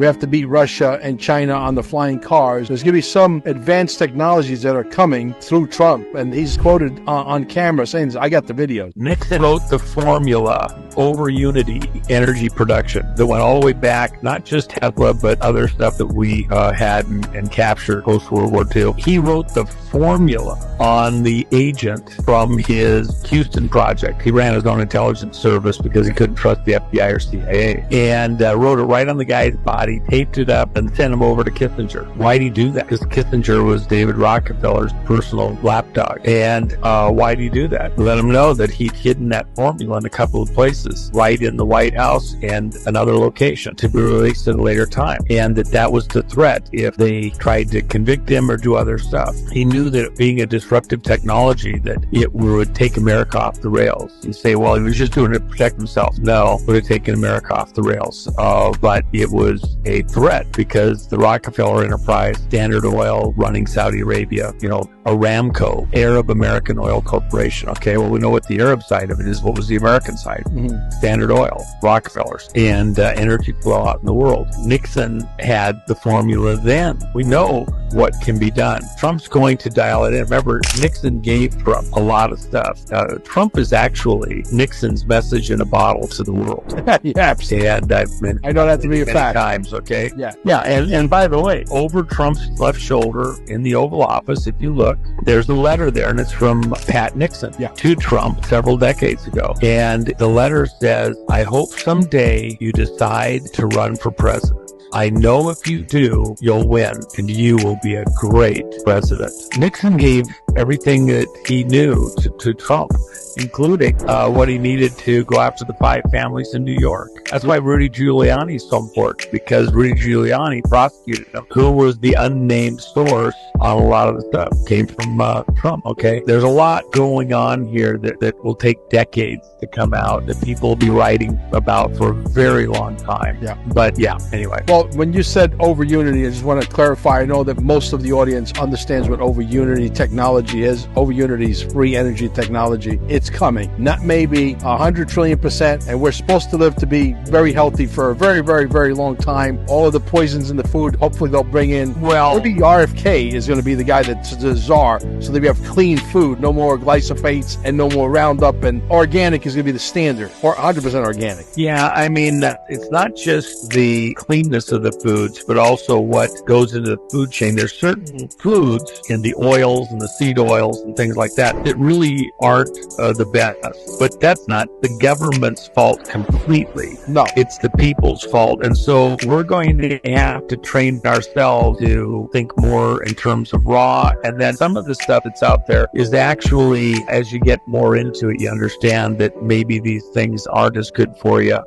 We have to beat Russia and China on the flying cars. There's going to be some advanced technologies that are coming through Trump. And he's quoted on camera saying, I got the video. Nixon wrote the formula over unity energy production that went all the way back, not just Tesla, but other stuff that we had and captured post-World War II. He wrote the formula on the agent from his Houston project. He ran his own intelligence service because he couldn't trust the FBI or CIA, and wrote it right on the guy's body, taped it up, and sent him over to Kissinger. Why'd he do that? Because Kissinger was David Rockefeller's personal lapdog. And why'd he do that? Let him know that he'd hidden that formula in a couple of places, right in the White House and another location, to be released at a later time. And that was the threat if they tried to convict him or do other stuff. He knew that being a disruptive technology, that it would take America off the rails. You say, well, he was just doing it to protect himself. No, it would have taken America off the rails. But it was a threat because the Rockefeller Enterprise, Standard Oil running Saudi Arabia, Aramco, Arab American Oil Corporation. Okay, well, we know what the Arab side of it is. What was the American side? Standard Oil, Rockefellers, and energy flow out in the world. Nixon had the formula then. We know what can be done. Trump's going to dial it in. Remember, Nixon gave Trump a lot of stuff. Trump is actually Nixon's message in a bottle to the world. Yeah, and I know that to be a fact. Times, okay? Yeah. And by the way, over Trump's left shoulder in the Oval Office, if you look, there's a letter there, and it's from Pat Nixon to Trump several decades ago. And the letter says, I hope someday you decide to run for president. I know if you do, you'll win, and you will be a great president. Nixon gave everything that he knew to Trump, including what he needed to go after the 5 families in New York. That's why Rudy Giuliani is so important, because Rudy Giuliani prosecuted him. Who was the unnamed source on a lot of the stuff? Came from Trump, okay? There's a lot going on here that will take decades to come out, that people will be writing about for a very long time. Yeah. But anyway. Well, when you said over unity, I just want to clarify. I know that most of the audience understands what over unity technology is. Over unity is free energy technology. It's coming. Not maybe 100 trillion%, and we're supposed to live to be very healthy for a very, very, very long time. All of the poisons in the food, hopefully they'll bring in. Well, maybe RFK is going to be the guy that's the czar, so that we have clean food, no more glyphosates and no more Roundup, and organic is going to be the standard, or 100% organic. Yeah, I mean, it's not just the cleanness of the foods, but also what goes into the food chain. There's certain foods in the oils and the seed oils and things like that really aren't the best. But that's not the government's fault completely. No. It's the people's fault. And so we're going to have to train ourselves to think more in terms of raw. And then some of the stuff that's out there is actually, as you get more into it, you understand that maybe these things aren't as good for you